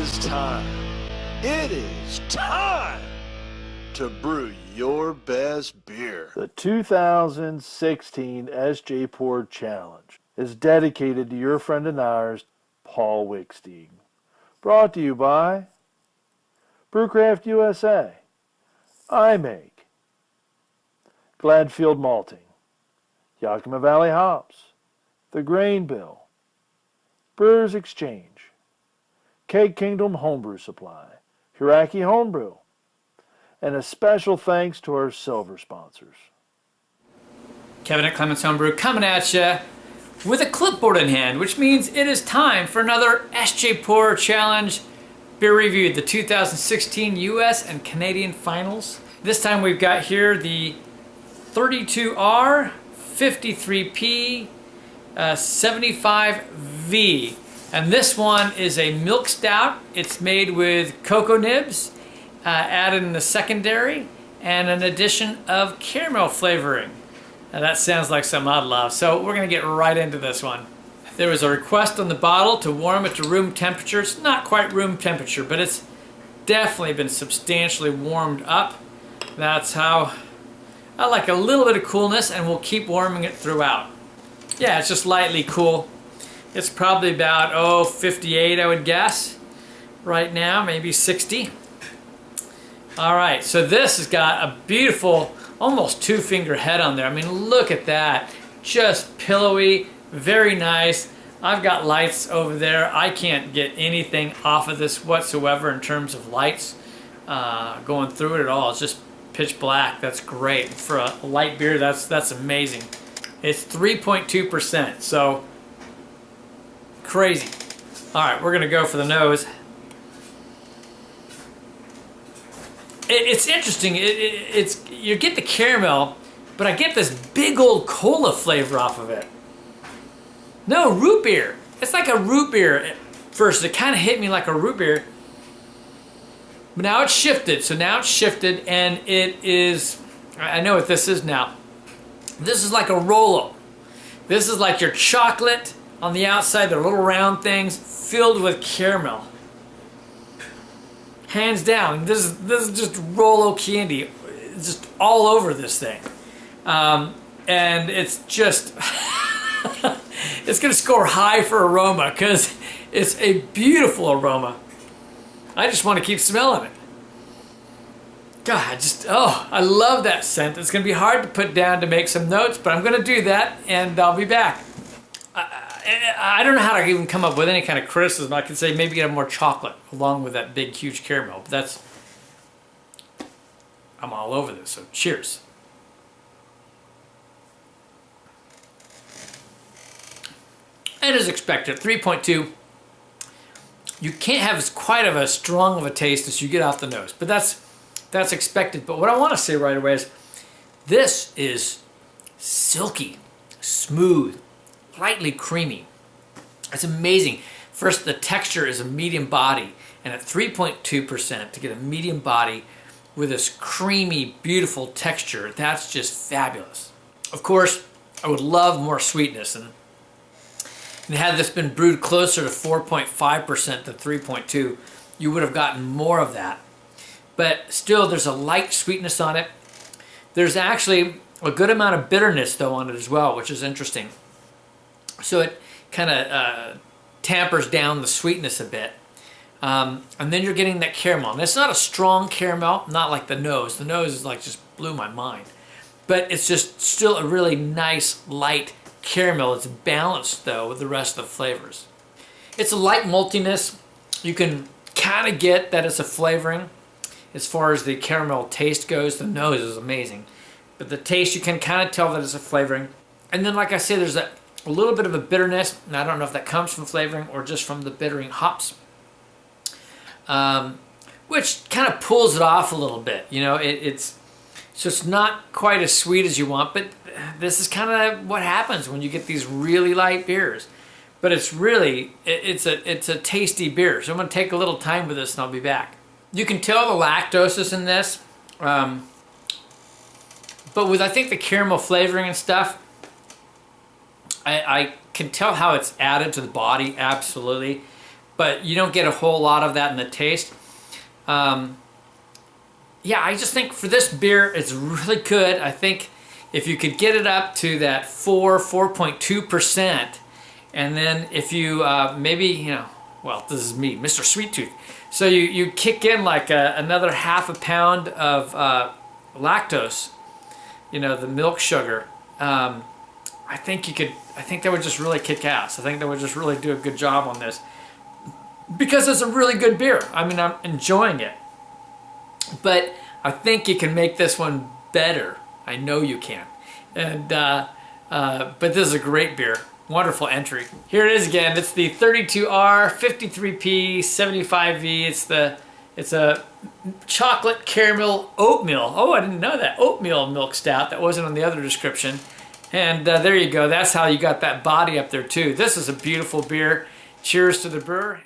is time. It is time to brew your best beer. The 2016 Sjporr Challenge is dedicated to your friend and ours, Paul Wickstein. Brought to you by Brewcraft USA, I Make, Gladfield Malting, Yakima Valley Hops, The Grain Bill, Brewers Exchange, Keg Kingdom Homebrew Supply, Hiraki Homebrew, and a special thanks to our silver sponsors. Kevin at Clements Homebrew coming at you with a clipboard in hand, which means it is time for another Sjporr Challenge beer review, the 2016 US and Canadian finals. This time we've got here the 32R-53P-75V. And this one is a milk stout. It's made with cocoa nibs, added in the secondary, and an addition of caramel flavoring. Now that sounds like some I'd love, so we're gonna get right into this one. There was a request on the bottle to warm it to room temperature. It's not quite room temperature, but it's definitely been substantially warmed up. That's how I like, a little bit of coolness, and we'll keep warming it throughout. Yeah, it's just lightly cool. It's probably about, 58, I would guess, right now, maybe 60. All right, so this has got a beautiful, almost two-finger head on there. I mean, look at that. Just pillowy, very nice. I've got lights over there. I can't get anything off of this whatsoever in terms of lights going through it at all. It's just pitch black. That's great. For a light beer, that's amazing. It's 3.2%, so crazy. All right, we're gonna go for the nose. It's interesting. You get the caramel, but I get this big old cola flavor off of it. No, root beer. It's like a root beer at first. It kind of hit me like a root beer, but now it's shifted. So now it's shifted, and it is. I know what this is now. This is like a Rolo. This is like your chocolate on the outside. They're little round things filled with caramel. Hands down, this is just Rolo candy. It's just all over this thing. And it's just, it's gonna score high for aroma because it's a beautiful aroma. I just want to keep smelling it. God, I love that scent. It's gonna be hard to put down to make some notes, but I'm gonna do that, and I'll be back. I don't know how to even come up with any kind of criticism. I could say maybe get more chocolate along with that big, huge caramel, but I'm all over this, so cheers. And as expected, 3.2. You can't have as quite of a strong of a taste as you get off the nose, but that's expected. But what I want to say right away is this is silky, smooth, lightly creamy. It's amazing. First, the texture is a medium body, and at 3.2% to get a medium body with this creamy, beautiful texture, that's just fabulous. Of course, I would love more sweetness, and had this been brewed closer to 4.5% than 3.2, you would have gotten more of that. But still, there's a light sweetness on it. There's actually a good amount of bitterness, though, on it as well, which is interesting. So it kind of tampers down the sweetness a bit. And then you're getting that caramel. And it's not a strong caramel, not like the nose. The nose is like just blew my mind. But it's just still a really nice, light caramel. It's balanced, though, with the rest of the flavors. It's a light maltiness. You can kind of get that it's a flavoring. As far as the caramel taste goes, the nose is amazing. But the taste, you can kind of tell that it's a flavoring. And then, like I said, there's a little bit of a bitterness, and I don't know if that comes from flavoring or just from the bittering hops, which kind of pulls it off a little bit. You know, it's just not quite as sweet as you want, but this is kind of what happens when you get these really light beers. But it's really, it's a tasty beer. So I'm going to take a little time with this, and I'll be back. You can tell the lactose is in this, but with, I think, the caramel flavoring and stuff, I can tell how it's added to the body, absolutely. but you don't get a whole lot of that in the taste. Yeah, I just think for this beer, it's really good. I think if you could get it up to that 4.2%, and then if you maybe, you know, well, this is me, Mr. Sweet Tooth. So you kick in like another half a pound of lactose, you know, the milk sugar. I think that would just really kick ass. I think that would just really do a good job on this, because it's a really good beer. I mean, I'm enjoying it, but I think you can make this one better. I know you can. And but this is a great beer. Wonderful entry. Here it is again. It's the 32R-53P-75V. It's a chocolate caramel oatmeal. Oh, I didn't know that. Oatmeal milk stout. That wasn't on the other description. And there you go. That's how you got that body up there too. This is a beautiful beer. Cheers to the brewer.